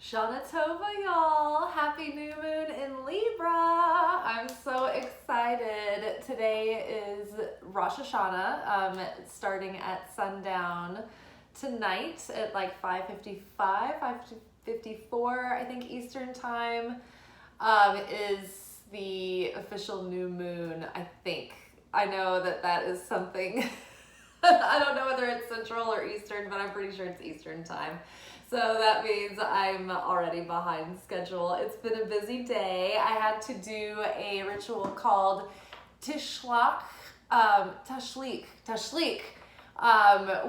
Shana Tova, y'all. Happy new moon in Libra. I'm so excited. Today is Rosh Hashana, starting at sundown tonight at like 5:55, 5:54, I think Eastern time, is the official new moon, I think. I know that is something, I don't know whether it's Central or Eastern, but I'm pretty sure it's Eastern time. So that means I'm already behind schedule. It's been a busy day. I had to do a ritual called Tashlik,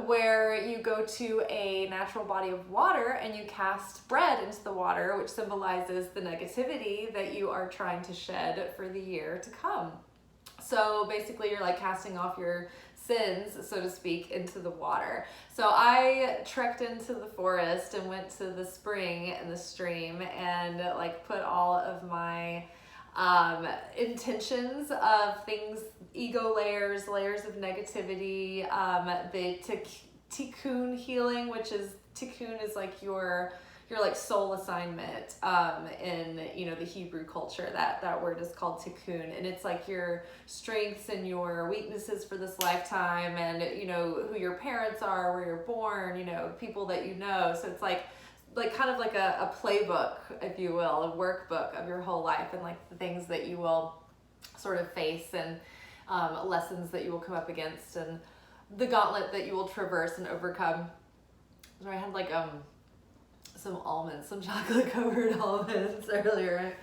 where you go to a natural body of water and you cast bread into the water, which symbolizes the negativity that you are trying to shed for the year to come. So basically you're like casting off your sins, so to speak, into the water. So I trekked into the forest and went to the spring and the stream and like put all of my intentions of things, ego layers of negativity, the tikkun healing, which is, tikkun is like your like soul assignment in the Hebrew culture. That word is called tikkun, and it's like your strengths and your weaknesses for this lifetime, and who your parents are, where you're born, people that you know. So it's like kind of like a playbook, if you will, a workbook of your whole life, and like the things that you will sort of face, and lessons that you will come up against, and the gauntlet that you will traverse and overcome. So I had like some chocolate covered almonds earlier,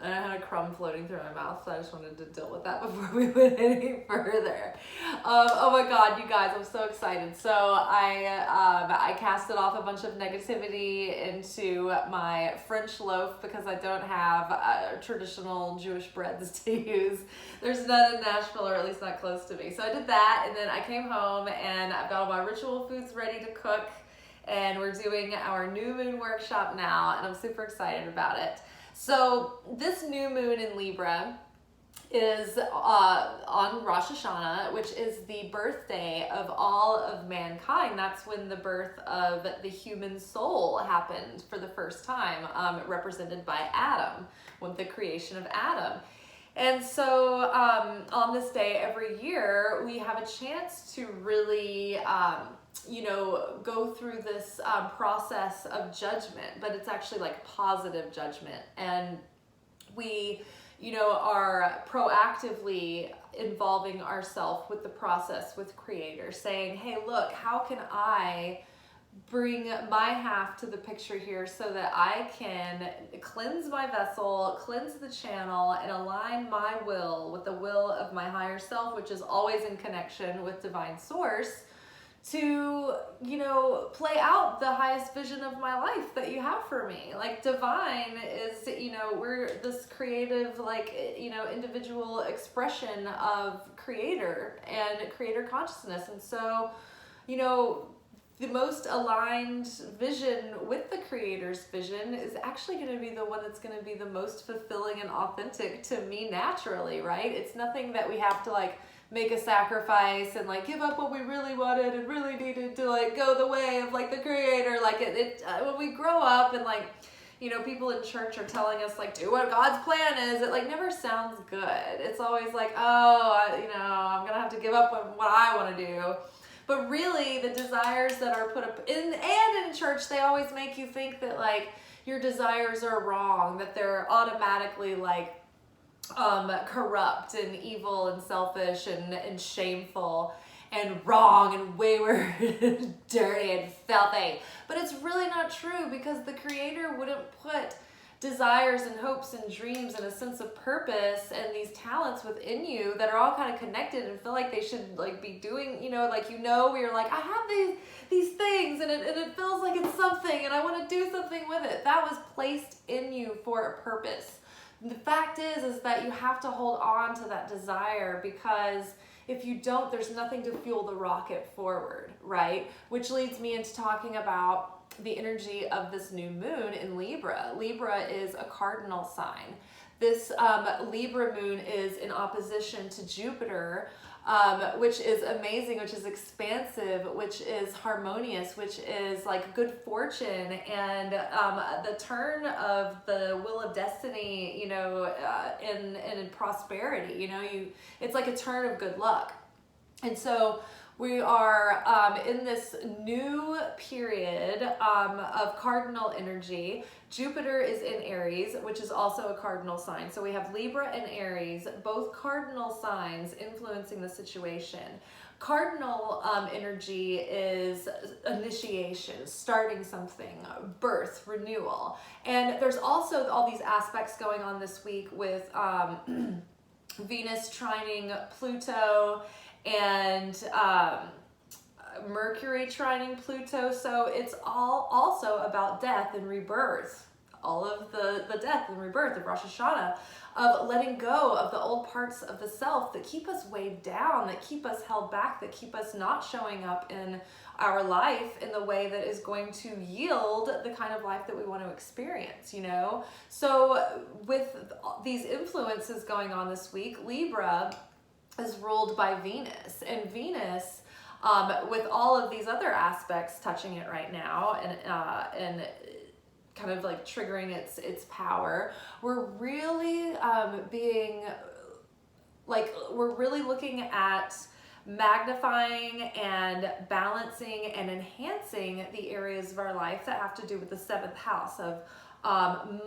and I had a crumb floating through my mouth, so I just wanted to deal with that before we went any further. Oh my God, you guys, I'm so excited. So I casted off a bunch of negativity into my French loaf because I don't have traditional Jewish breads to use. There's none in Nashville, or at least not close to me. So I did that, and then I came home and I've got all my ritual foods ready to cook. And we're doing our new moon workshop now, and I'm super excited about it. So this new moon in Libra is on Rosh Hashana, which is the birthday of all of mankind. That's when the birth of the human soul happened for the first time, represented by Adam, with the creation of Adam. And so on this day every year, we have a chance to really go through this process of judgment, but it's actually like positive judgment. And we, are proactively involving ourselves with the process with Creator, saying, hey, look, how can I bring my half to the picture here so that I can cleanse my vessel, cleanse the channel, and align my will with the will of my higher self, which is always in connection with divine source, to play out the highest vision of my life that you have for me. Like, divine is, we're this creative, individual expression of Creator and Creator consciousness. And so, the most aligned vision with the Creator's vision is actually going to be the one that's going to be the most fulfilling and authentic to me naturally, right? It's nothing that we have to make a sacrifice and give up what we really wanted and really needed to go the way of the Creator. When we grow up and people in church are telling us do what God's plan is, it never sounds good. It's always I'm gonna have to give up what I want to do. But really, the desires that are put up in church, they always make you think that your desires are wrong, that they're automatically corrupt and evil and selfish and shameful and wrong and wayward and dirty and filthy. But it's really not true, because the Creator wouldn't put desires and hopes and dreams and a sense of purpose and these talents within you that are all kind of connected and feel like they should be doing, where you're I have these things and it feels like it's something and I want to do something with it. That was placed in you for a purpose. The fact is that you have to hold on to that desire, because if you don't, there's nothing to fuel the rocket forward, right? Which leads me into talking about the energy of this new moon in Libra. Libra is a cardinal sign. This Libra moon is in opposition to Jupiter, which is amazing, which is expansive, which is harmonious, which is like good fortune, and the turn of the wheel of destiny, you know, in prosperity, you know, it's like a turn of good luck. And so we are in this new period of cardinal energy. Jupiter is in Aries, which is also a cardinal sign. So we have Libra and Aries, both cardinal signs influencing the situation. Cardinal energy is initiation, starting something, birth, renewal. And there's also all these aspects going on this week with Venus trining Pluto and Mercury trining Pluto. So it's all also about death and rebirth, all of the death and rebirth of Rosh Hashana, of letting go of the old parts of the self that keep us weighed down, that keep us held back, that keep us not showing up in our life in the way that is going to yield the kind of life that we want to experience, you know? So with these influences going on this week, Libra is ruled by Venus, and Venus, with all of these other aspects touching it right now, and kind of like triggering its power, we're really we're really looking at magnifying and balancing and enhancing the areas of our life that have to do with the seventh house of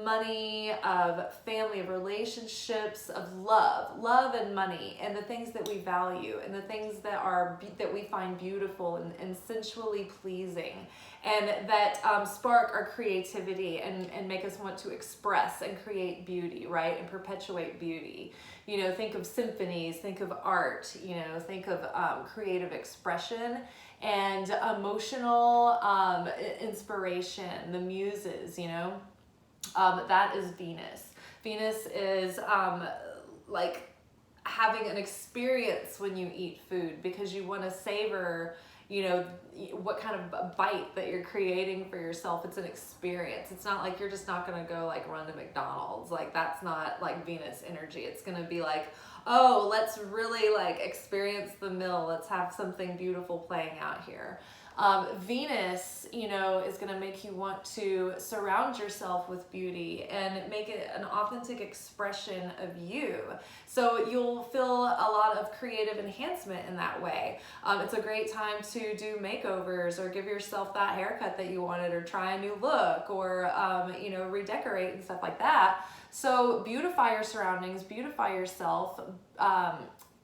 money, of family, of relationships, of love and money, and the things that we value, and the things that we find beautiful and sensually pleasing, and that spark our creativity and make us want to express and create beauty, right? And perpetuate beauty. You know, think of symphonies, think of art, you know, think of creative expression and emotional inspiration, the muses, you know. That is Venus. Venus is like having an experience when you eat food, because you want to savor, you know, what kind of bite that you're creating for yourself. It's an experience. It's not like you're just not going to go like run to McDonald's. Like that's not like Venus energy. It's going to be like, oh, let's really like experience the meal. Let's have something beautiful playing out here. Venus, you know, is going to make you want to surround yourself with beauty and make it an authentic expression of you. So you'll feel a lot of creative enhancement in that way. It's a great time to do makeovers, or give yourself that haircut that you wanted, or try a new look, or, you know, redecorate and stuff like that. So beautify your surroundings, beautify yourself,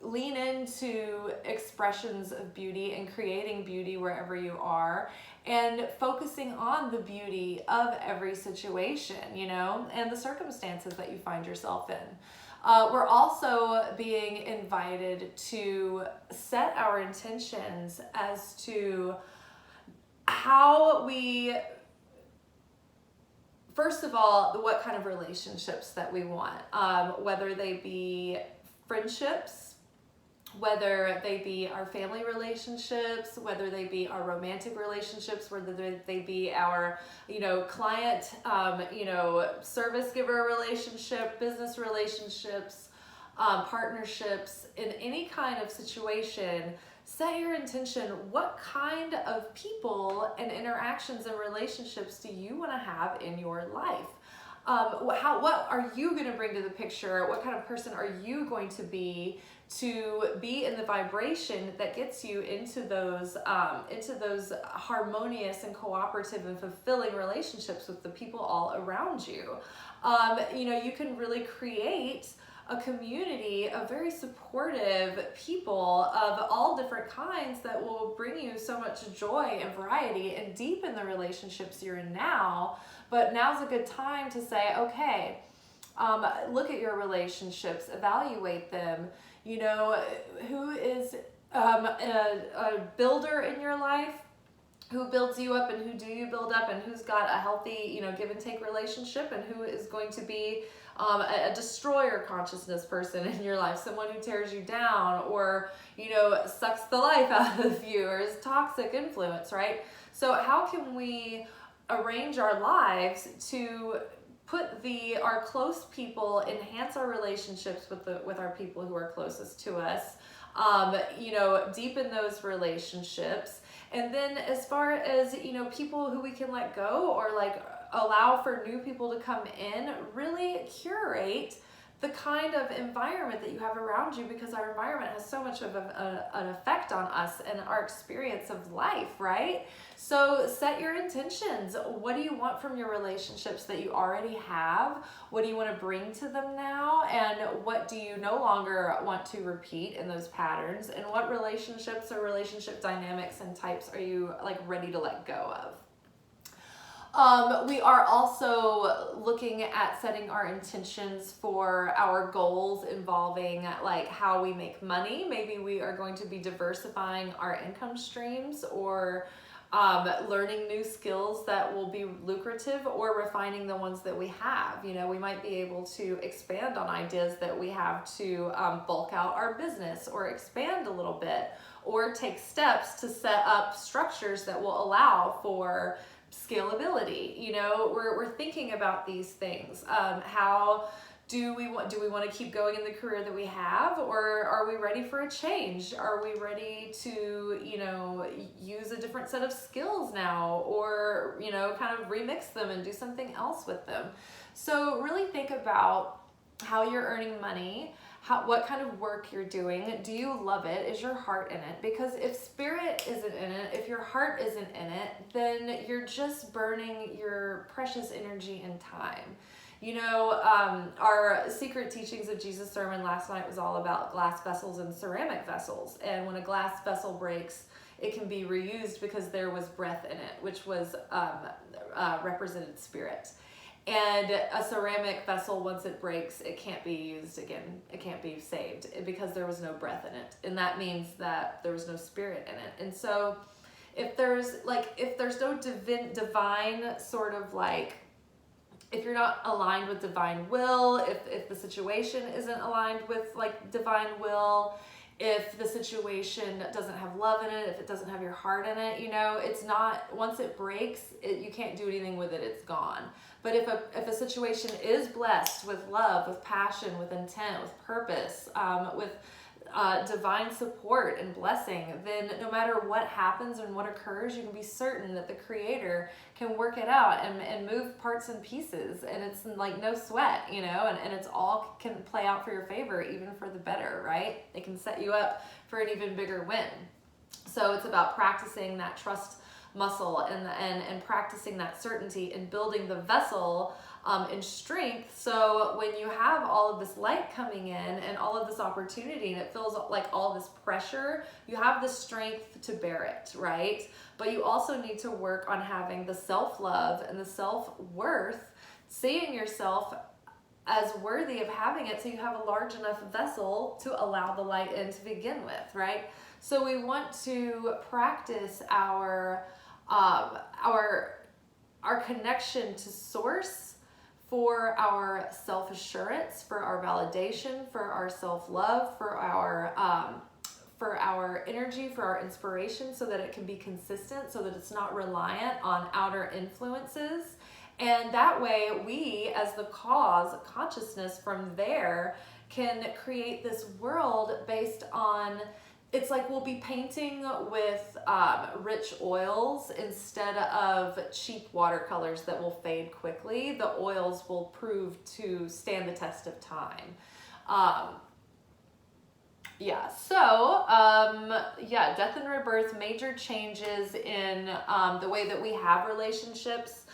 lean into expressions of beauty and creating beauty wherever you are, and focusing on the beauty of every situation, you know, and the circumstances that you find yourself in. We're also being invited to set our intentions as to how we, first of all, what kind of relationships that we want, whether they be friendships, whether they be our family relationships, whether they be our romantic relationships, whether they be our, you know, client, you know, service giver relationship, business relationships, partnerships, in any kind of situation. Set your intention. What kind of people and interactions and relationships do you want to have in your life? What are you going to bring to the picture? What kind of person are you going to be in the vibration that gets you into those harmonious and cooperative and fulfilling relationships with the people all around you? You know, you can really create a community of very supportive people of all different kinds that will bring you so much joy and variety and deepen the relationships you're in now. But now's a good time to say, okay, look at your relationships, evaluate them. You know, who is a builder in your life? Who builds you up, and who do you build up, and who's got a healthy, you know, give and take relationship, and who is going to be a destroyer consciousness person in your life, someone who tears you down, or, you know, sucks the life out of you, or is toxic influence, right? So how can we arrange our lives to put our close people, enhance our relationships with our people who are closest to us, you know, deepen those relationships. And then as far as, you know, people who we can let go or like allow for new people to come in, really curate the kind of environment that you have around you, because our environment has so much of an effect on us and our experience of life, right? So set your intentions. What do you want from your relationships that you already have? What do you want to bring to them now? And what do you no longer want to repeat in those patterns? And what relationships or relationship dynamics and types are you like ready to let go of? We are also looking at setting our intentions for our goals involving like how we make money. Maybe we are going to be diversifying our income streams, or learning new skills that will be lucrative, or refining the ones that we have. You know, we might be able to expand on ideas that we have to bulk out our business or expand a little bit, or take steps to set up structures that will allow for scalability. You know, we're thinking about these things. How do we want to keep going in the career that we have, or are we ready for a change? Are we ready to, you know, use a different set of skills now, or, you know, kind of remix them and do something else with them? So really think about how you're earning money, what kind of work you're doing. Do you love it? Is your heart in it? Because if spirit isn't in it, if your heart isn't in it, then you're just burning your precious energy and time. You know, our Secret Teachings of Jesus sermon last night was all about glass vessels and ceramic vessels. And when a glass vessel breaks, it can be reused because there was breath in it, which was represented spirit. And a ceramic vessel, once it breaks, it can't be used again. It can't be saved because there was no breath in it. And that means that there was no spirit in it. And so if there's no divine sort of like, if you're not aligned with divine will, if the situation isn't aligned with like divine will, if the situation doesn't have love in it, if it doesn't have your heart in it, you know, it's not, once it breaks, you can't do anything with it, it's gone. But if a situation is blessed with love, with passion, with intent, with purpose, with divine support and blessing, then no matter what happens and what occurs, you can be certain that the Creator can work it out and move parts and pieces, and it's like no sweat, you know, and it's all can play out for your favor, even for the better, right? It can set you up for an even bigger win. So it's about practicing that trust muscle and practicing that certainty and building the vessel in strength. So when you have all of this light coming in and all of this opportunity, and it feels like all this pressure, you have the strength to bear it, right? But you also need to work on having the self-love and the self-worth, seeing yourself as worthy of having it, so you have a large enough vessel to allow the light in to begin with, right? So we want to practice our connection to source for our self-assurance, for our validation, for our self-love, for our energy, for our inspiration, so that it can be consistent, so that it's not reliant on outer influences. And that way we, as the cause consciousness from there, can create this world based on, it's like we'll be painting with rich oils instead of cheap watercolors that will fade quickly. The oils will prove to stand the test of time. Death and rebirth, major changes in the way that we have relationships.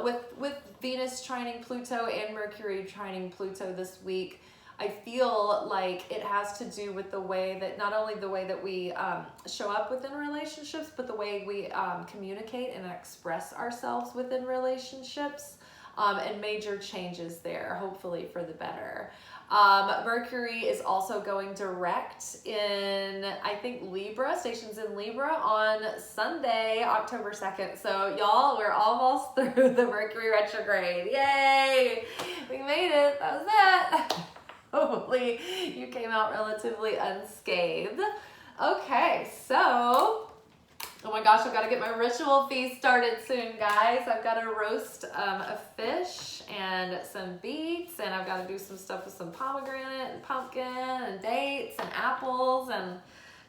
With Venus trining Pluto and Mercury trining Pluto this week, I feel like it has to do with the way that, not only the way that we show up within relationships, but the way we communicate and express ourselves within relationships, and major changes there, hopefully for the better. Mercury is also going direct in, I think, Libra, stations in Libra on Sunday, October 2nd. So y'all, we're almost through the Mercury retrograde. Yay! We made it. That was it. Hopefully you came out relatively unscathed. Okay, so, oh my gosh, I've got to get my ritual feast started soon, guys. I've got to roast a fish and and some beets, and I've got to do some stuff with some pomegranate and pumpkin and dates and apples, and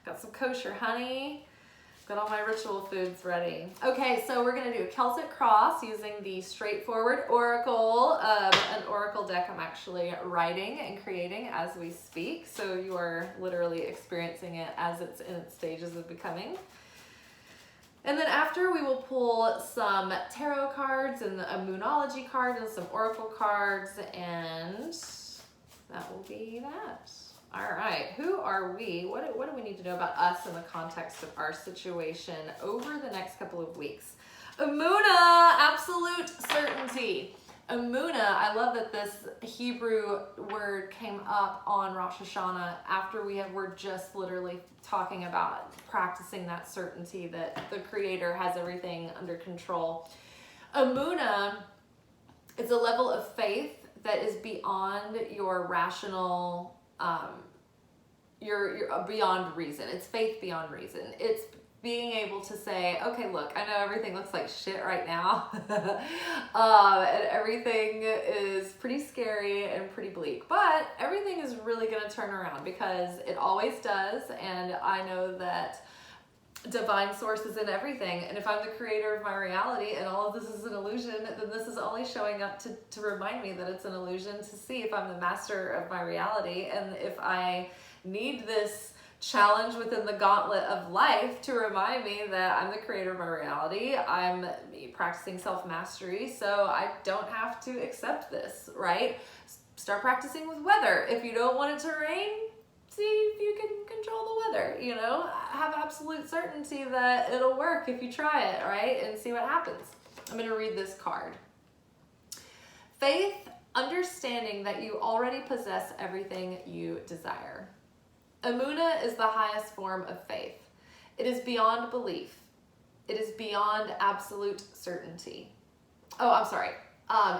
got some kosher honey. Got all my ritual foods ready. Okay, so we're gonna do a Celtic cross using the straightforward oracle, an oracle deck I'm actually writing and creating as we speak. So you are literally experiencing it as it's in its stages of becoming. And then after, we will pull some tarot cards and a moonology card and some oracle cards, and that will be that. All right, who are we? What do we need to know about us in the context of our situation over the next couple of weeks? Emunah, absolute certainty. Emunah, I love that this Hebrew word came up on Rosh Hashana after we're just literally talking about practicing that certainty that the Creator has everything under control. Emunah is a level of faith that is beyond your rational, you're beyond reason. It's faith beyond reason. It's being able to say, okay, look, I know everything looks like shit right now, and everything is pretty scary and pretty bleak, but everything is really gonna turn around because it always does, and I know that divine source is in everything, and if I'm the creator of my reality and all of this is an illusion, then this is only showing up to remind me that it's an illusion, to see if I'm the master of my reality, and if I need this challenge within the gauntlet of life to remind me that I'm the creator of my reality. I'm practicing self-mastery, so I don't have to accept this, right? Start practicing with weather. If you don't want it to rain, see if you can control the weather, you know? Have absolute certainty that it'll work if you try it, right? And see what happens. I'm gonna read this card. Faith, understanding that you already possess everything you desire. Emunah is the highest form of faith. It is beyond belief. It is beyond absolute certainty. Oh, I'm sorry.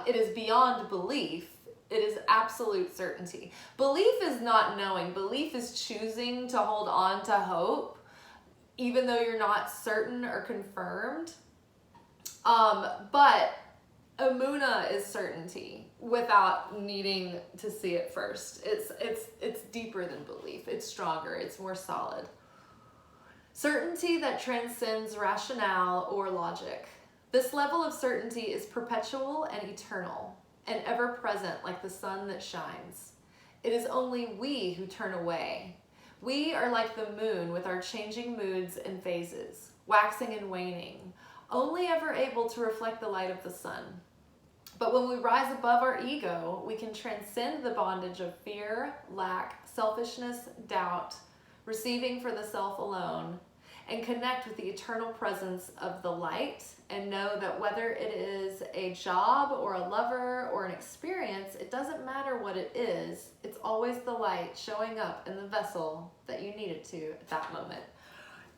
It is beyond belief. It is absolute certainty. Belief is not knowing. Belief is choosing to hold on to hope, even though you're not certain or confirmed. But Emunah is certainty without needing to see it first. It's deeper than belief. It's stronger. It's more solid. Certainty that transcends rationale or logic. This level of certainty is perpetual and eternal, and ever present like the sun that shines. It is only we who turn away. We are like the moon with our changing moods and phases, waxing and waning, only ever able to reflect the light of the sun. But when we rise above our ego, we can transcend the bondage of fear, lack, selfishness, doubt, receiving for the self alone, and connect with the eternal presence of the light, and know that whether it is a job or a lover or an experience, it doesn't matter what it is, it's always the light showing up in the vessel that you needed to at that moment.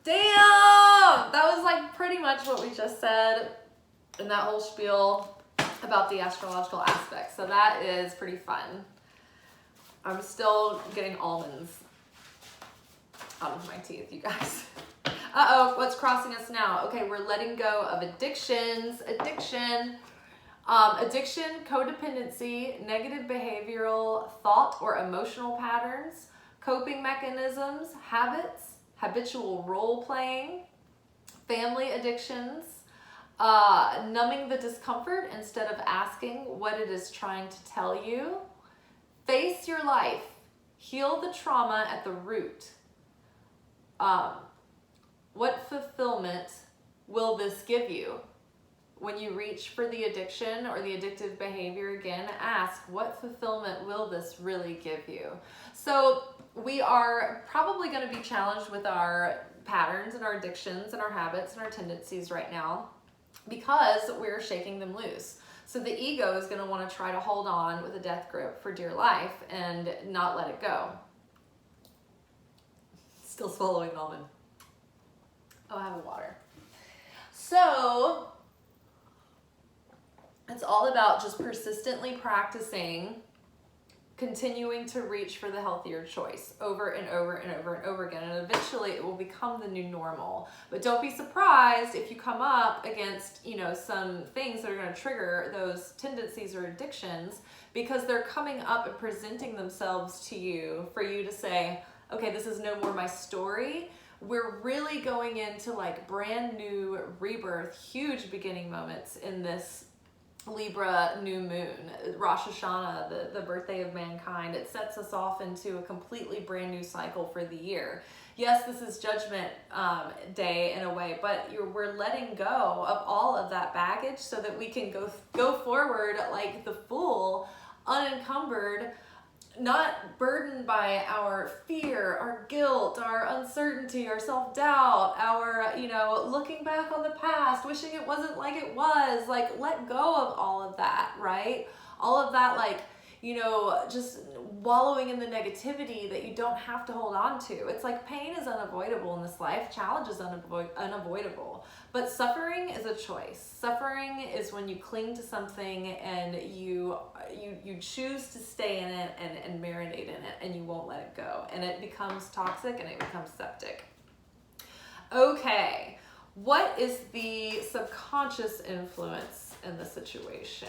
Damn! That was like pretty much what we just said in that whole spiel about the astrological aspects. So that is pretty fun. I'm still getting almonds out of my teeth, you guys. Uh-oh, what's crossing us now? Okay, we're letting go of addictions. Addiction, codependency, negative behavioral, thought or emotional patterns, coping mechanisms, habits, habitual role playing, family addictions, numbing the discomfort instead of asking what it is trying to tell you. Face your life. Heal the trauma at the root. What fulfillment will this give you? When you reach for the addiction or the addictive behavior again, ask, what fulfillment will this really give you? So we are probably going to be challenged with our patterns and our addictions and our habits and our tendencies right now, because we're shaking them loose. So the ego is going to want to try to hold on with a death grip for dear life and not let it go. Still swallowing almond. Oh, I have a water. So it's all about just persistently practicing continuing to reach for the healthier choice over and over and over and over again. And eventually it will become the new normal. But don't be surprised if you come up against, some things that are going to trigger those tendencies or addictions, because they're coming up and presenting themselves to you for you to say, okay, this is no more my story. We're really going into like brand new rebirth, huge beginning moments in this Libra new moon, Rosh Hashana, the birthday of mankind. It sets us off into a completely brand new cycle for the year. Yes, this is Judgment Day in a way, but we're letting go of all of that baggage so that we can go forward like the Fool, unencumbered, not burdened by our fear, our guilt, our uncertainty, our self-doubt, our, looking back on the past, wishing it wasn't like it was. Like, let go of all of that, right? All of that, like, just wallowing in the negativity that you don't have to hold on to. It's like pain is unavoidable in this life. Challenge is unavoidable. But suffering is a choice. Suffering is when you cling to something and you choose to stay in it and marinate in it, and you won't let it go. And it becomes toxic and it becomes septic. Okay, what is the subconscious influence in the situation?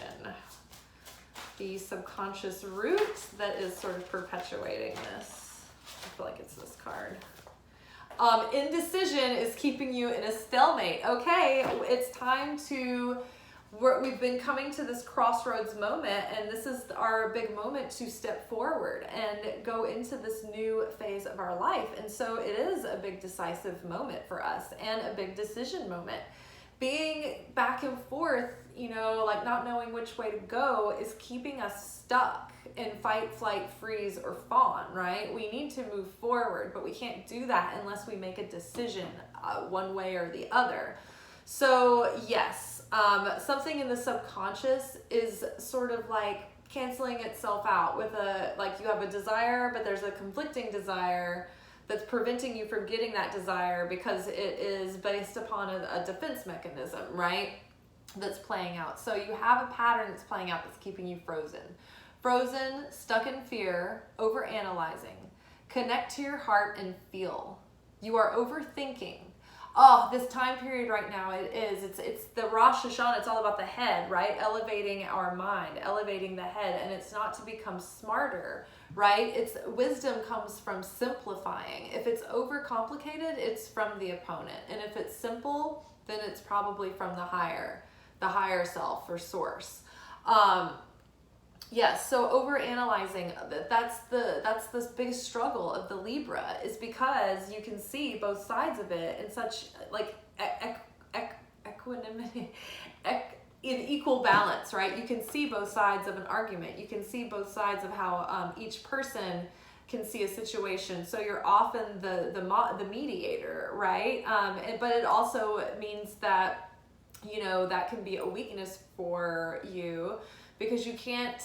The subconscious root that is sort of perpetuating this. I feel like it's this card. Indecision is keeping you in a stalemate. Okay, it's time to we've been coming to this crossroads moment, and this is our big moment to step forward and go into this new phase of our life. And so it is a big decisive moment for us and a big decision moment. Being back and forth, like not knowing which way to go is keeping us stuck in fight, flight, freeze, or fawn, right? We need to move forward, but we can't do that unless we make a decision one way or the other. So yes, something in the subconscious is sort of like canceling itself out with you have a desire, but there's a conflicting desire that's preventing you from getting that desire because it is based upon a defense mechanism, right? That's playing out. So you have a pattern that's playing out that's keeping you frozen. Frozen, stuck in fear, overanalyzing. Connect to your heart and feel. You are overthinking. Oh, this time period right now, it's the Rosh Hashana, it's all about the head, right? Elevating our mind, elevating the head, and it's not to become smarter, right? It's wisdom comes from simplifying. If it's overcomplicated, it's from the opponent. And if it's simple, then it's probably from the higher self or source. Yes, so overanalyzing, that's the biggest struggle of the Libra, is because you can see both sides of it in such like equanimity, in equal balance, right? You can see both sides of an argument. You can see both sides of how each person can see a situation. So you're often the mediator, right? But it also means that, that can be a weakness for you because you can't,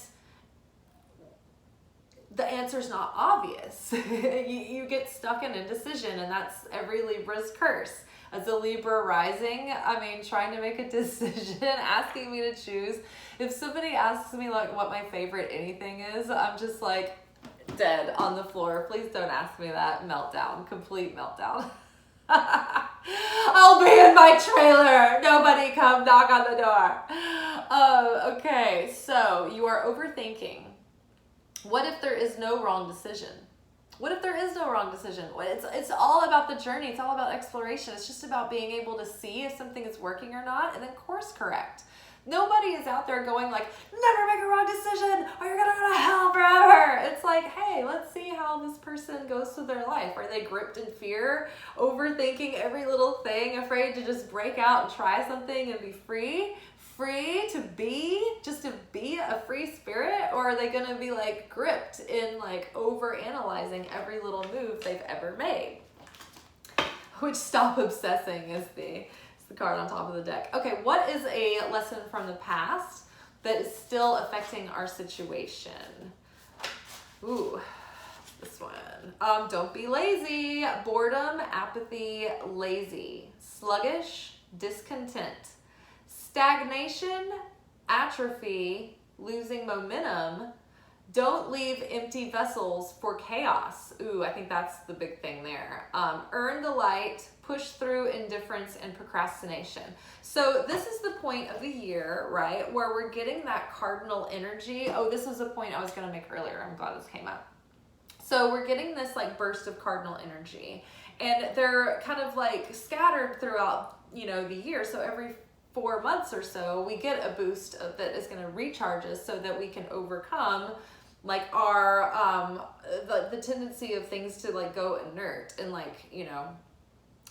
the answer's not obvious. you get stuck in indecision, and that's every Libra's curse. As a Libra rising, trying to make a decision, asking me to choose. If somebody asks me like what my favorite anything is, I'm just like dead on the floor. Please don't ask me that. Meltdown, complete meltdown. I'll be in my trailer. Nobody come knock on the door. Okay, so you are overthinking. What if there is no wrong decision? What if there is no wrong decision? It's all about the journey. It's all about exploration. It's just about being able to see if something is working or not and then course correct. Nobody is out there going like, never make a wrong decision or you're gonna go to hell forever. It's like, hey, let's see how this person goes through their life. Are they gripped in fear, overthinking every little thing, afraid to just break out and try something and be free to be a free spirit? Or are they gonna be like gripped in like over analyzing every little move they've ever made? Which stop obsessing is the card on top of the deck. Okay, what is a lesson from the past that is still affecting our situation? Ooh, this one. Don't be lazy. Boredom, apathy, lazy. Sluggish, discontent. Stagnation, atrophy, losing momentum, Don't leave empty vessels for chaos. Ooh, I think that's the big thing there. Earn the light, push through indifference and procrastination. So this is the point of the year, right, where we're getting that cardinal energy. Oh, this was a point I was going to make earlier. I'm glad this came up. So we're getting this like burst of cardinal energy, and they're kind of like scattered throughout, you know, the year. So every 4 months or so, we get a boost that is going to recharge us so that we can overcome like our the tendency of things to like go inert and like, you know,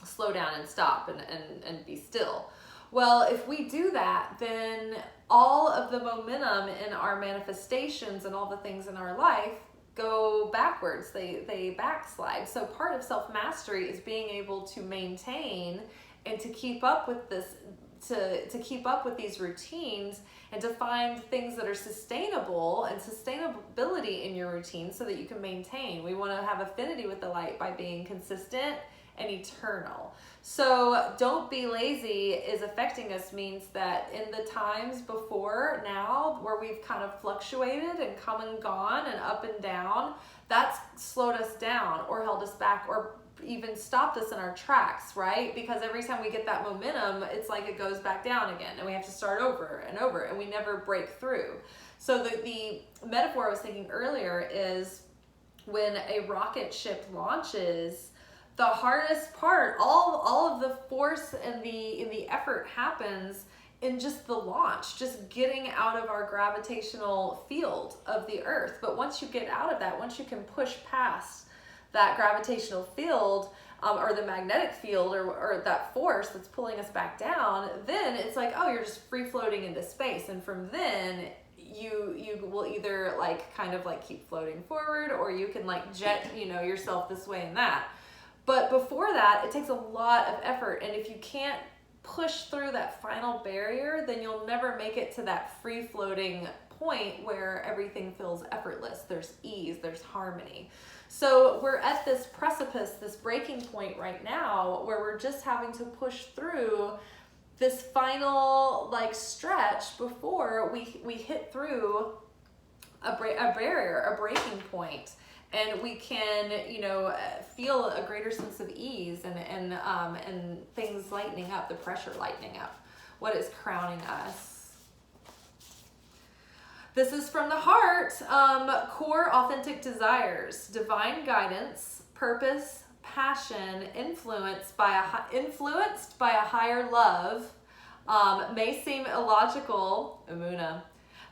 slow down and stop and be still. Well, if we do that, then all of the momentum in our manifestations and all the things in our life go backwards. They backslide. So part of self-mastery is being able to maintain and to keep up with this, to keep up with these routines, and to find things that are sustainable and sustainability in your routine so that you can maintain. We want to have affinity with the light by being consistent and eternal. So don't be lazy is affecting us means that in the times before now where we've kind of fluctuated and come and gone and up and down, that's slowed us down or held us back or even stopped us in our tracks, right? Because every time we get that momentum, it's like it goes back down again and we have to start over and over and we never break through. So the metaphor I was thinking earlier is when a rocket ship launches, the hardest part, all of the force and the effort happens in just the launch, just getting out of our gravitational field of the earth. But once you get out of that, once you can push past that gravitational field or the magnetic field or that force that's pulling us back down, then it's like, oh, you're just free floating into space. And from then you will either like kind of like keep floating forward, or you can like jet, you know, yourself this way and that. But before that, it takes a lot of effort. And if you can't push through that final barrier, then you'll never make it to that free floating point where everything feels effortless. There's ease, there's harmony. So we're at this precipice, this breaking point right now where we're just having to push through this final like stretch before we hit through a barrier, a breaking point. And we can, you know, feel a greater sense of ease and things lightening up, the pressure lightening up. What is crowning us? This is from the heart. Core authentic desires, divine guidance, purpose, passion, influenced by a higher love. May seem illogical, Amuna.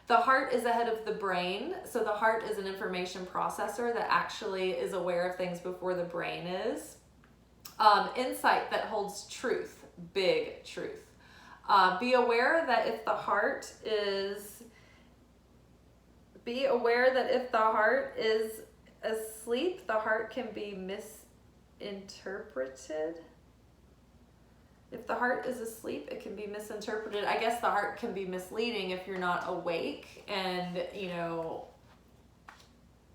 The heart is ahead of the brain. So the heart is an information processor that actually is aware of things before the brain is. Insight that holds truth, big truth. Be aware that if the heart is asleep, the heart can be misinterpreted. If the heart is asleep, it can be misinterpreted. I guess the heart can be misleading if you're not awake and, you know,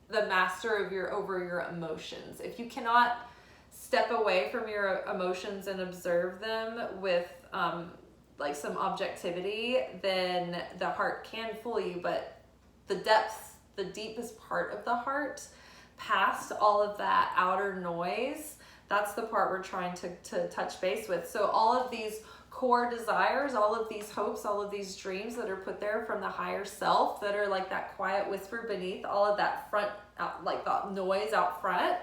the master of over your emotions. If you cannot step away from your emotions and observe them with like some objectivity, then the heart can fool you. But the depths, the deepest part of the heart, past all of that outer noise, that's the part we're trying to touch base with. So all of these core desires, all of these hopes, all of these dreams that are put there from the higher self, that are like that quiet whisper beneath all of that front, like the noise out front,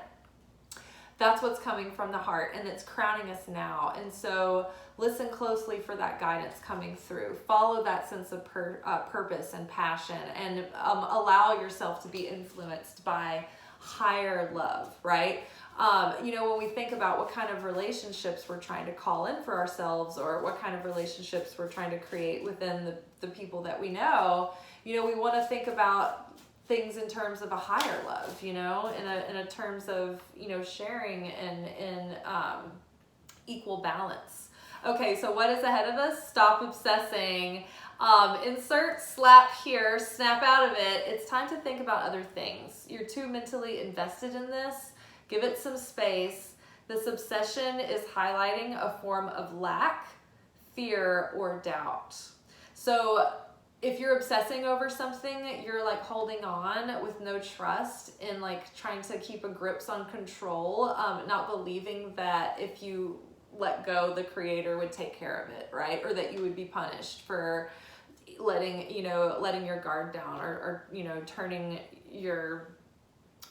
that's what's coming from the heart, and it's crowning us now. And so listen closely for that guidance coming through. Follow that sense of purpose and passion, and allow yourself to be influenced by higher love, right? You know, when we think about what kind of relationships we're trying to call in for ourselves, or what kind of relationships we're trying to create within the people that we know, you know, we want to think about things in terms of a higher love, you know, in a terms of, you know, sharing and in equal balance. Okay, so what is ahead of us? Stop obsessing. Insert slap here, snap out of it. It's time to think about other things. You're too mentally invested in this. Give it some space. This obsession is highlighting a form of lack, fear, or doubt. So if you're obsessing over something, you're like holding on with no trust and like trying to keep a grips on control, not believing that if you let go, the creator would take care of it, right? Or that you would be punished for letting your guard down, or turning your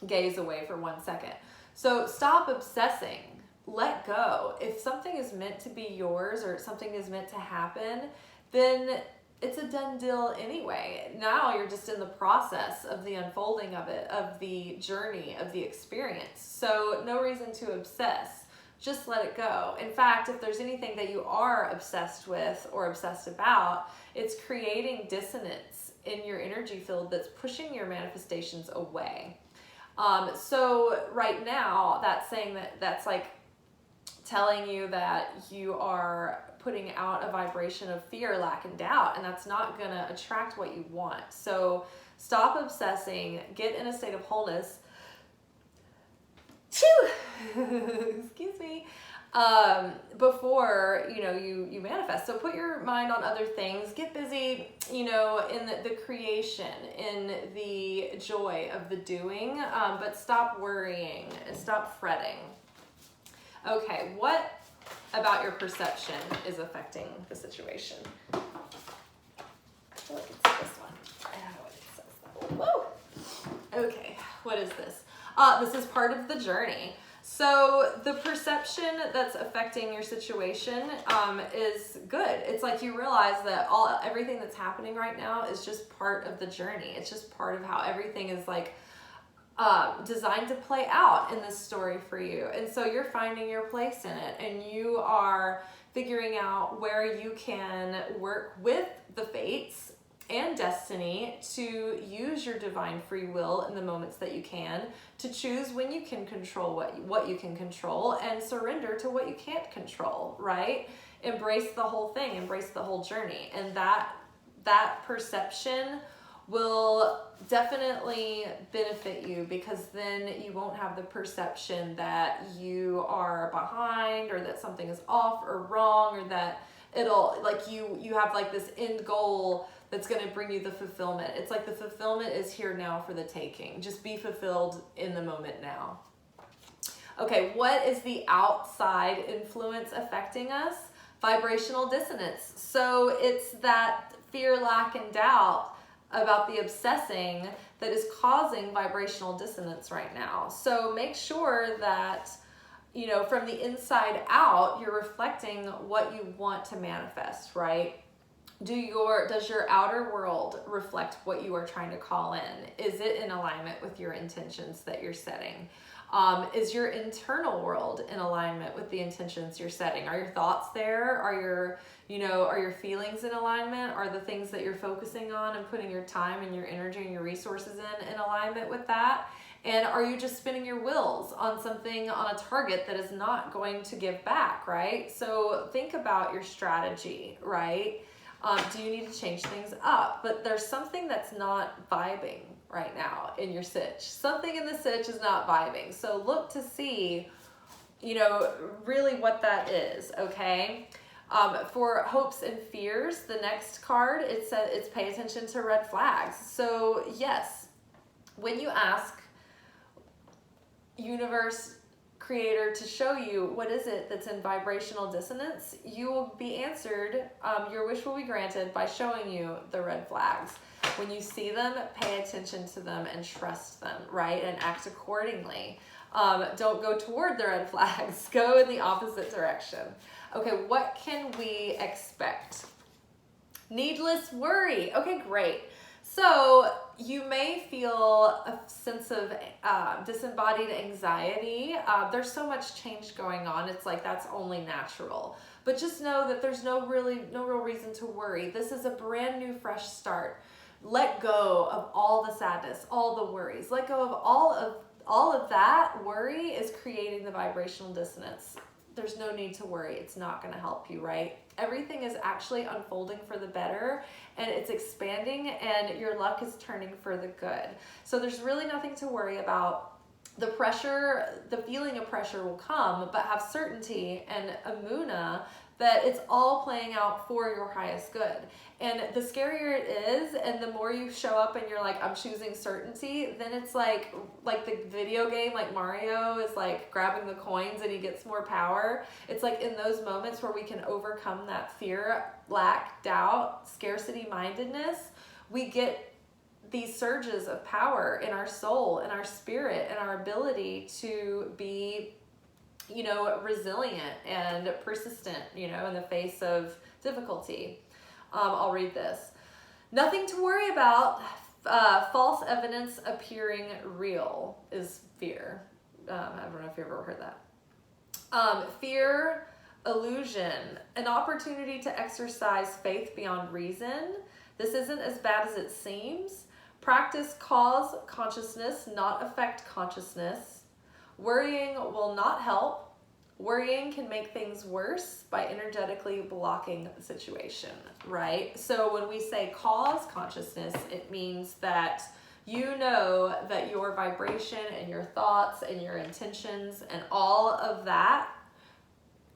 gaze away for 1 second. So stop obsessing, let go. If something is meant to be yours or something is meant to happen, then it's a done deal anyway. Now you're just in the process of the unfolding of it, of the journey, of the experience. So no reason to obsess. Just let it go. In fact, if there's anything that you are obsessed with or obsessed about, it's creating dissonance in your energy field that's pushing your manifestations away. So right now, that's saying that's like telling you that you are putting out a vibration of fear, lack, and doubt, and that's not going to attract what you want. So stop obsessing, get in a state of wholeness. Excuse me. Before you manifest. So put your mind on other things, get busy in the creation, in the joy of the doing, but stop worrying and stop fretting. Okay, what about your perception is affecting the situation? I feel like it's this one. I don't know what it says though. Whoa. Okay, what is this? This is part of the journey. So the perception that's affecting your situation is good. It's like you realize that everything that's happening right now is just part of the journey. It's just part of how everything is like designed to play out in this story for you. And so you're finding your place in it, and you are figuring out where you can work with the fates and destiny to use your divine free will in the moments that you can, to choose when you can control what you can control, and surrender to what you can't control, right? Embrace the whole thing, embrace the whole journey. And that perception will definitely benefit you, because then you won't have the perception that you are behind, or that something is off or wrong, or that it'll like you have like this end goal that's going to bring you the fulfillment. It's like the fulfillment is here now for the taking. Just be fulfilled in the moment now. Okay, what is the outside influence affecting us? Vibrational dissonance. So it's that fear, lack, and doubt about the obsessing that is causing vibrational dissonance right now. So make sure that, from the inside out, you're reflecting what you want to manifest, right? Does your outer world reflect what you are trying to call in? Is it in alignment with your intentions that you're setting? Is your internal world in alignment with the intentions you're setting? Are your thoughts there? Are your feelings in alignment? Are the things that you're focusing on and putting your time and your energy and your resources in alignment with that? And are you just spinning your wheels on something, on a target that is not going to give back, right? So think about your strategy, right? Do you need to change things up? But there's something that's not vibing right now in your sitch. Something in the sitch is not vibing. So look to see, really what that is, okay? For hopes and fears, the next card, it says it's pay attention to red flags. So yes, when you ask universe, creator to show you what is it that's in vibrational dissonance, you will be answered, your wish will be granted by showing you the red flags. When you see them, pay attention to them and trust them, right? And act accordingly. Don't go toward the red flags. Go in the opposite direction. Okay, what can we expect? Needless worry. Okay, great. So you may feel a sense of disembodied anxiety. There's so much change going on. It's like that's only natural. But just know that there's no real reason to worry. This is a brand new, fresh start. Let go of all the sadness, all the worries. Let go of all of that. Worry is creating the vibrational dissonance. There's no need to worry. It's not going to help you, right? Everything is actually unfolding for the better, and it's expanding, and your luck is turning for the good. So there's really nothing to worry about. The pressure, the feeling of pressure will come, but have certainty and amuna that it's all playing out for your highest good. And the scarier it is, and the more you show up and you're like, I'm choosing certainty, then it's like the video game, like Mario is like grabbing the coins and he gets more power. It's like in those moments where we can overcome that fear, lack, doubt, scarcity mindedness, we get these surges of power in our soul and our spirit and our ability to be, you know, resilient and persistent, you know, in the face of difficulty. I'll read this. Nothing to worry about. False evidence appearing real is fear. I don't know if you've ever heard that. Fear, illusion, an opportunity to exercise faith beyond reason. This isn't as bad as it seems. Practice cause consciousness, not affect consciousness. Worrying will not help. Worrying can make things worse by energetically blocking the situation, right? So when we say cause consciousness, it means that you know that your vibration and your thoughts and your intentions and all of that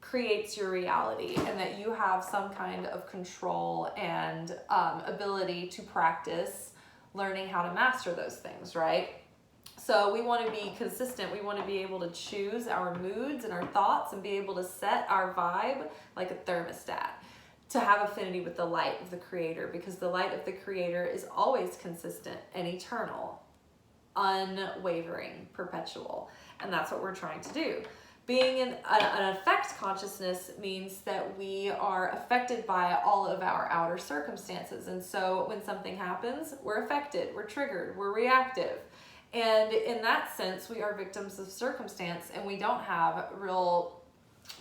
creates your reality, and that you have some kind of control and ability to practice learning how to master those things, right? So we want to be consistent. We want to be able to choose our moods and our thoughts and be able to set our vibe like a thermostat to have affinity with the light of the Creator, because the light of the Creator is always consistent and eternal, unwavering, perpetual. And that's what we're trying to do. Being an affect consciousness means that we are affected by all of our outer circumstances. And so when something happens, we're affected, we're triggered, we're reactive. And in that sense, we are victims of circumstance, and we don't have real,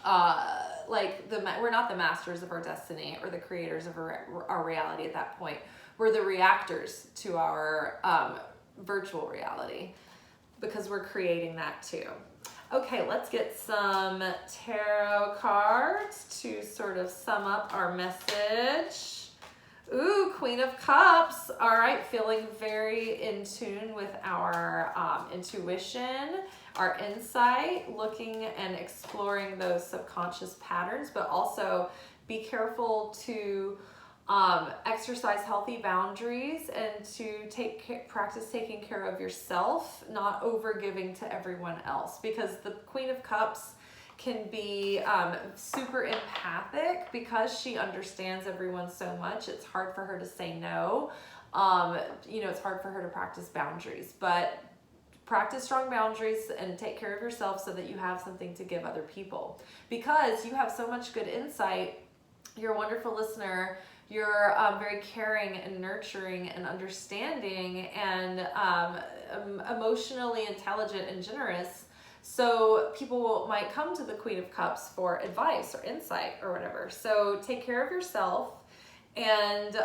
we're not the masters of our destiny or the creators of our reality at that point. We're the reactors to our virtual reality, because we're creating that too. Okay, let's get some tarot cards to sort of sum up our message. Ooh, Queen of Cups. All right, feeling very in tune with our intuition, our insight, looking and exploring those subconscious patterns, but also be careful to exercise healthy boundaries and to practice taking care of yourself, not overgiving to everyone else, because the Queen of Cups can be super empathic because she understands everyone so much. It's hard for her to say no. It's hard for her to practice boundaries, but practice strong boundaries and take care of yourself so that you have something to give other people, because you have so much good insight. You're a wonderful listener. You're very caring and nurturing and understanding and emotionally intelligent and generous. So people might come to the Queen of Cups for advice or insight or whatever. So take care of yourself and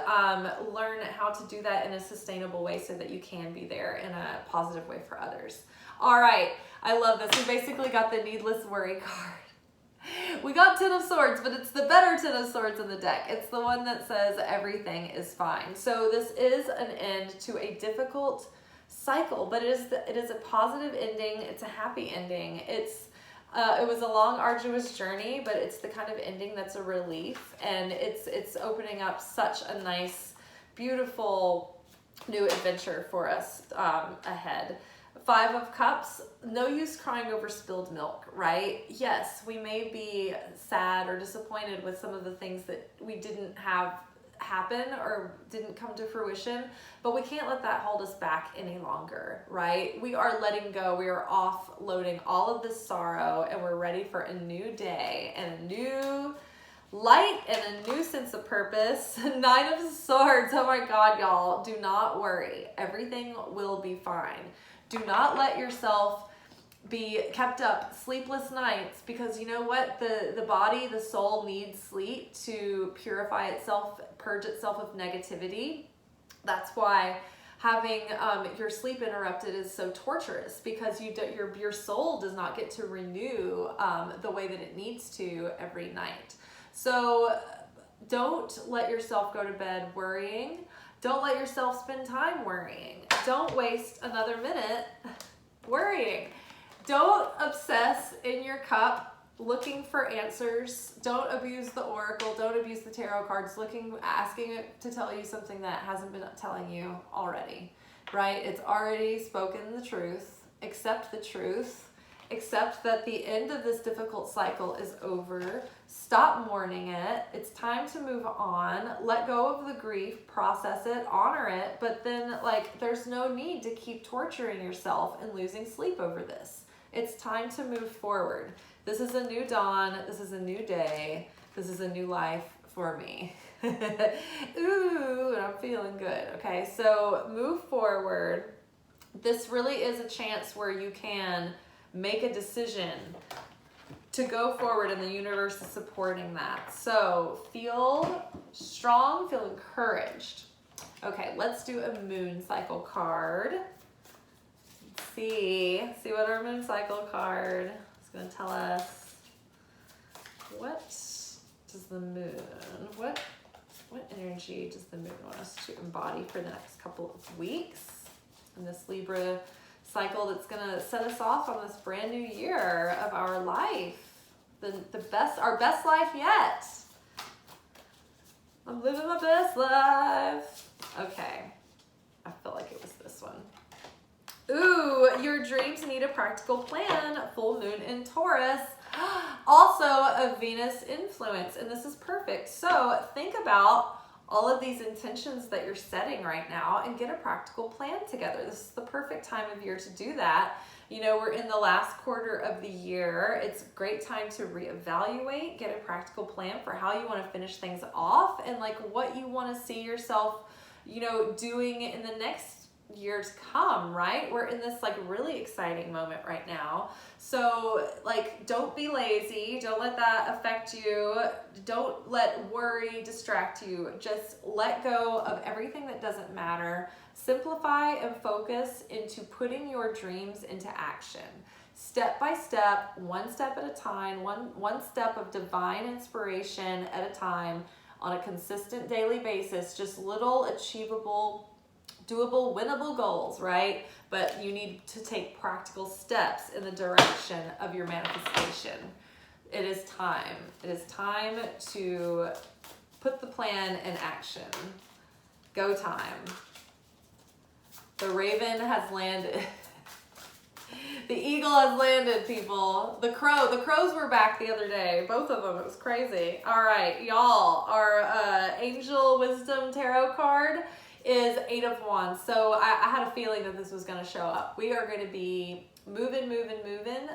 learn how to do that in a sustainable way so that you can be there in a positive way for others. All right, I love this. We basically got the needless worry card. We got Ten of Swords, but it's the better Ten of Swords in the deck. It's the one that says everything is fine. So this is an end to a difficult cycle, but it is a positive ending. It's a happy ending. It was a long, arduous journey, but it's the kind of ending that's a relief, and it's opening up such a nice, beautiful new adventure for us ahead. Five of Cups, no use crying over spilled milk, right? Yes, we may be sad or disappointed with some of the things that we didn't have happen or didn't come to fruition, but we can't let that hold us back any longer, right? We are letting go. We are offloading all of this sorrow, and we're ready for a new day and a new light and a new sense of purpose. Nine of Swords. Oh my God, y'all. Do not worry. Everything will be fine. Do not let yourself be kept up sleepless nights, because you know what? The body, the soul needs sleep to purify itself, purge itself of negativity. That's why having your sleep interrupted is so torturous, because your soul does not get to renew the way that it needs to every night. So don't let yourself go to bed worrying. Don't let yourself spend time worrying. Don't waste another minute worrying. Don't obsess in your cup looking for answers. Don't abuse the oracle. Don't abuse the tarot cards. Asking it to tell you something that hasn't been telling you already, right? It's already spoken the truth. Accept the truth. Accept that the end of this difficult cycle is over. Stop mourning it. It's time to move on. Let go of the grief, process it, honor it, but then like there's no need to keep torturing yourself and losing sleep over this. It's time to move forward. This is a new dawn. This is a new day. This is a new life for me. Ooh, I'm feeling good. Okay, so move forward. This really is a chance where you can make a decision to go forward, and the universe is supporting that. So feel strong, feel encouraged. Okay, let's do a moon cycle card. Let's see what our moon cycle card is going to tell us. What does the moon, what energy does the moon want us to embody for the next couple of weeks in this Libra cycle that's gonna set us off on this brand new year of our life, our best life yet. I'm living my best life. Okay, I feel like it was this one. Ooh, your dreams need a practical plan. Full moon in Taurus. Also a Venus influence, and this is perfect. So think about all of these intentions that you're setting right now and get a practical plan together. This is the perfect time of year to do that. You know, we're in the last quarter of the year. It's a great time to reevaluate, get a practical plan for how you want to finish things off and like what you want to see yourself, you know, doing in the next year to come, right? We're in this like really exciting moment right now. So like, don't be lazy. Don't let that affect you. Don't let worry distract you. Just let go of everything that doesn't matter. Simplify and focus into putting your dreams into action. Step by step, one step at a time, one step of divine inspiration at a time on a consistent daily basis. Just little achievable, doable, winnable goals, right? But you need to take practical steps in the direction of your manifestation. It is time. It is time to put the plan in action. Go time. The raven has landed. The eagle has landed, people. The crows were back the other day. Both of them. It was crazy. All right, y'all. Our Angel Wisdom Tarot card is 8 of Wands. So I had a feeling that this was going to show up. We are going to be moving.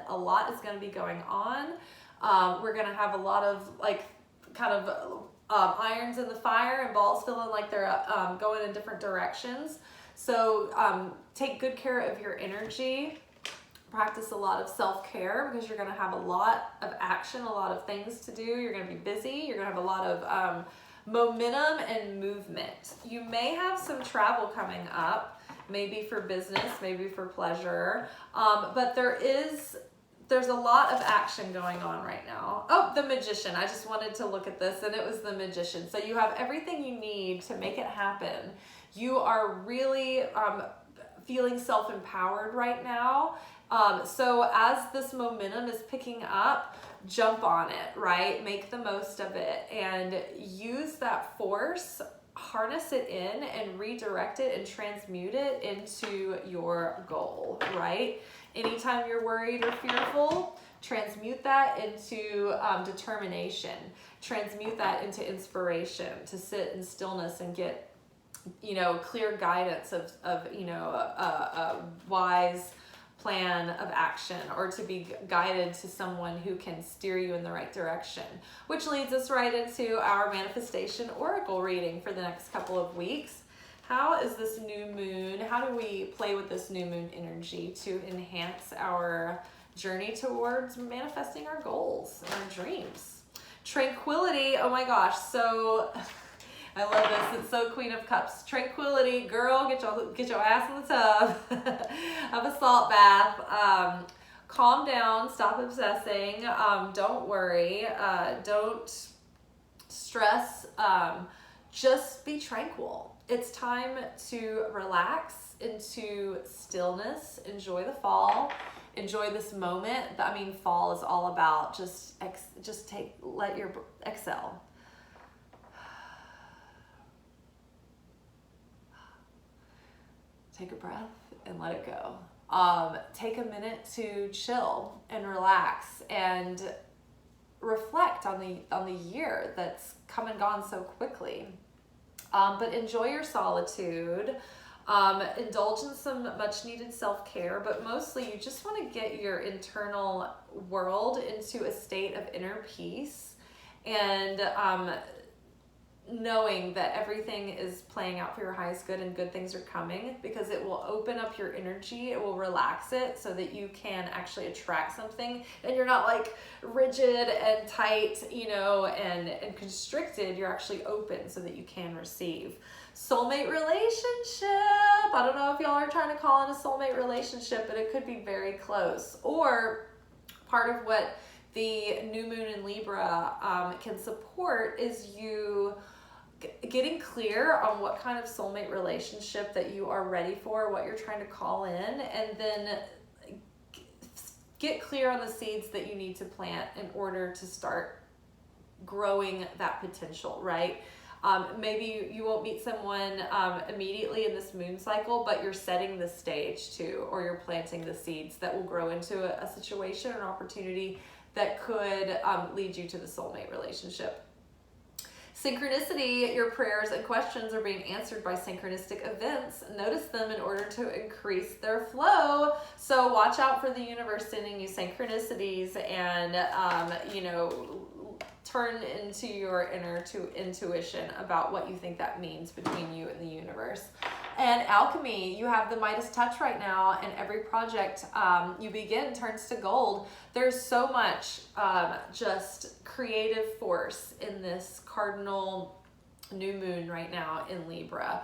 A lot is going to be going on. We're going to have a lot of like kind of irons in the fire and balls feeling like they're going in different directions. So take good care of your energy. Practice a lot of self-care because you're going to have a lot of action, a lot of things to do. You're going to be busy. You're going to have a lot of momentum and movement. You may have some travel coming up, maybe for business, maybe for pleasure, but there's a lot of action going on right now. Oh, the Magician. I just wanted to look at this, and it was the Magician. So you have everything you need to make it happen. You are really feeling self-empowered right now. So as this momentum is picking up, jump on it, right? Make the most of it and use that force, harness it in and redirect it and transmute it into your goal, right? Anytime you're worried or fearful, transmute that into determination, transmute that into inspiration to sit in stillness and get, you know, clear guidance of you know, a wise plan of action, or to be guided to someone who can steer you in the right direction, which leads us right into our manifestation oracle reading for the next couple of weeks. How is this new moon? How do we play with this new moon energy to enhance our journey towards manifesting our goals and our dreams? Tranquility. Oh my gosh. So I love this. It's so Queen of Cups. Tranquility, girl, get your ass in the tub. Have a salt bath. Calm down. Stop obsessing. Don't worry. Don't stress. Just be tranquil. it's time to relax into stillness, enjoy the fall, enjoy this moment. I mean, fall is all about let your exhale. Take a breath and let it go. Take a minute to chill and relax and reflect on the year that's come and gone so quickly. But enjoy your solitude. Indulge in some much needed self-care, but mostly you just want to get your internal world into a state of inner peace and knowing that everything is playing out for your highest good and good things are coming, because it will open up your energy, it will relax it so that you can actually attract something and you're not like rigid and tight, and constricted. You're actually open so that you can receive. Soulmate relationship. I don't know if y'all are trying to call it a soulmate relationship, but it could be very close. Or part of what the new moon in Libra can support is you getting clear on what kind of soulmate relationship that you are ready for, what you're trying to call in, and then get clear on the seeds that you need to plant in order to start growing that potential, right? Maybe you won't meet someone immediately in this moon cycle, but you're setting the stage too, or you're planting the seeds that will grow into a situation or an opportunity that could lead you to the soulmate relationship. Synchronicity, your prayers and questions are being answered by synchronistic events. Notice them in order to increase their flow. So watch out for the universe sending you synchronicities and, turn into your inner intuition about what you think that means between you and the universe. And alchemy, you have the Midas touch right now, and every project you begin turns to gold. There's so much just creative force in this cardinal new moon right now in Libra.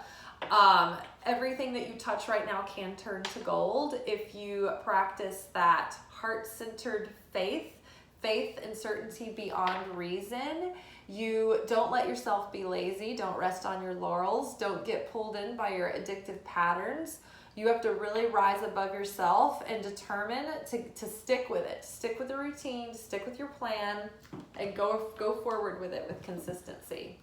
Everything that you touch right now can turn to gold if you practice that heart-centered faith and certainty beyond reason. You don't let yourself be lazy. Don't rest on your laurels. Don't get pulled in by your addictive patterns. You have to really rise above yourself and determine to stick with it. Stick with the routine, stick with your plan, and go forward with it with consistency.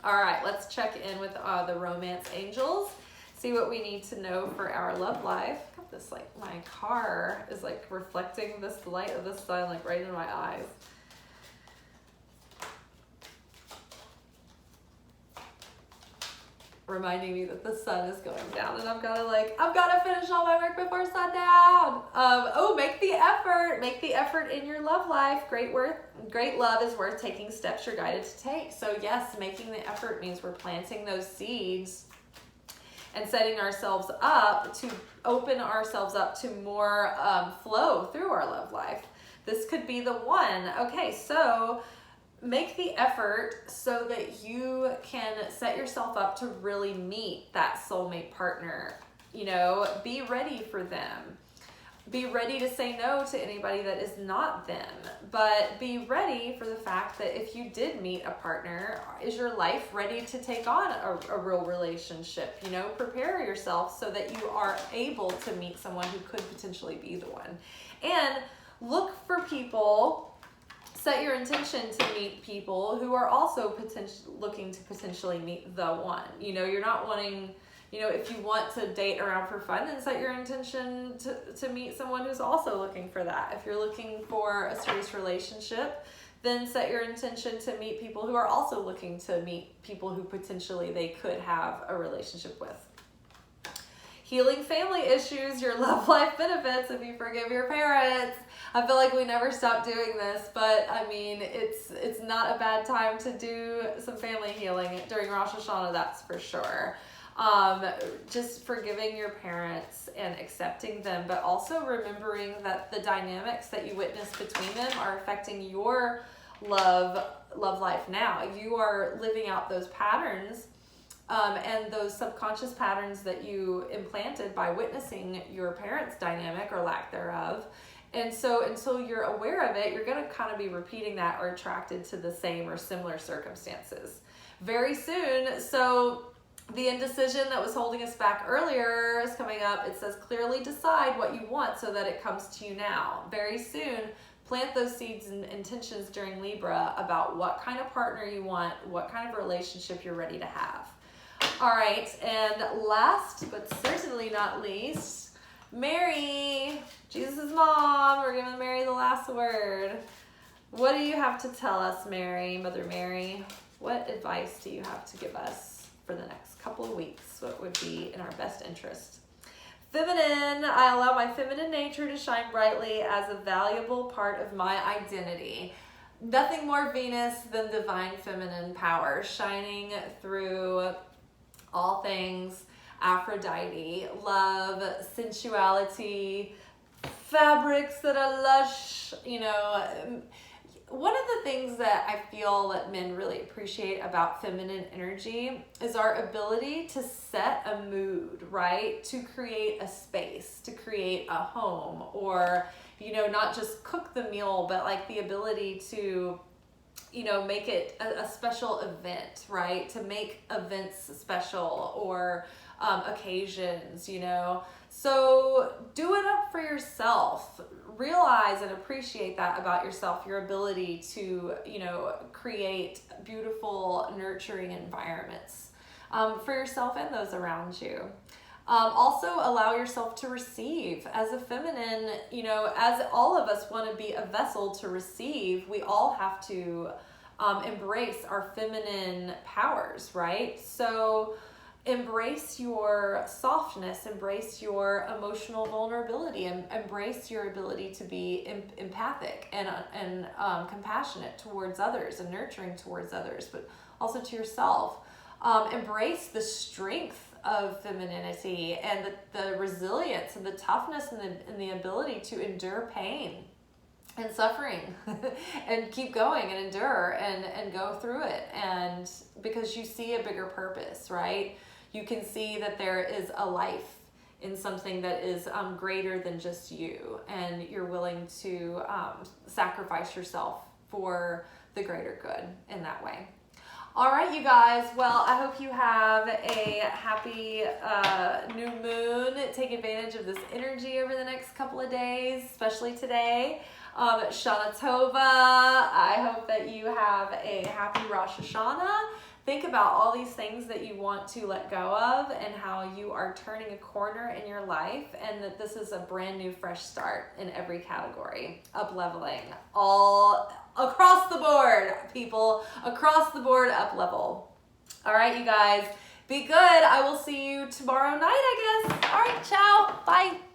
All right, let's check in with the romance angels. See what we need to know for our love life. Got this, like, my car is like reflecting this light of the sun like right in my eyes. Reminding me that the sun is going down and I've got to finish all my work before sundown. Make the effort in your love life. Great love is worth taking steps you're guided to take. So yes, making the effort means we're planting those seeds and setting ourselves up to open ourselves up to more flow through our love life. This could be the one. Okay, so make the effort so that you can set yourself up to really meet that soulmate partner. Be ready for them. Be ready to say no to anybody that is not them, but be ready for the fact that if you did meet a partner, is your life ready to take on a real relationship? Prepare yourself so that you are able to meet someone who could potentially be the one. And look for people, set your intention to meet people who are also looking to potentially meet the one. You're not wanting... if you want to date around for fun, then set your intention to meet someone who's also looking for that. If you're looking for a serious relationship, then set your intention to meet people who are also looking to meet people who potentially they could have a relationship with. Healing family issues, your love life benefits if you forgive your parents. I feel like we never stop doing this, but I mean, it's not a bad time to do some family healing during Rosh Hashana, that's for sure. Just forgiving your parents and accepting them, but also remembering that the dynamics that you witness between them are affecting your love life now. You are living out those patterns and those subconscious patterns that you implanted by witnessing your parents' dynamic or lack thereof. And so until you're aware of it, you're going to kind of be repeating that or attracted to the same or similar circumstances very soon. So The indecision that was holding us back earlier is coming up. It says clearly decide what you want so that it comes to you now. Very soon, plant those seeds and intentions during Libra about what kind of partner you want, what kind of relationship you're ready to have. All right, and last but certainly not least, Mary, Jesus' mom. We're giving Mary the last word. What do you have to tell us, Mary, Mother Mary? What advice do you have to give us for the next couple of weeks? What would be in our best interest? Feminine, I allow my feminine nature to shine brightly as a valuable part of my identity. Nothing more Venus than divine feminine power shining through all things Aphrodite, love, sensuality, fabrics that are lush, One of the things that I feel that men really appreciate about feminine energy is our ability to set a mood, right? To create a space, to create a home, or, not just cook the meal, but like the ability to, make it a special event, right? To make events special or occasions, So do it up for yourself. Realize and appreciate that about yourself, your ability to, create beautiful, nurturing environments for yourself and those around you. Also allow yourself to receive. As a feminine, as all of us want to be a vessel to receive, we all have to embrace our feminine powers, right? So embrace your softness, embrace your emotional vulnerability, and embrace your ability to be empathic and compassionate towards others and nurturing towards others, but also to yourself. Embrace the strength of femininity and the resilience and the toughness and the ability to endure pain and suffering and keep going and endure and go through it. And because you see a bigger purpose, right? You can see that there is a life in something that is greater than just you, and you're willing to sacrifice yourself for the greater good in that way. All right, you guys. Well, I hope you have a happy new moon. Take advantage of this energy over the next couple of days, especially today. Shana Tova. I hope that you have a happy Rosh Hashana. Think about all these things that you want to let go of and how you are turning a corner in your life, and that this is a brand new fresh start in every category. Up leveling all across the board, people. Across the board, up level. All right, you guys. Be good. I will see you tomorrow night, I guess. All right, ciao. Bye.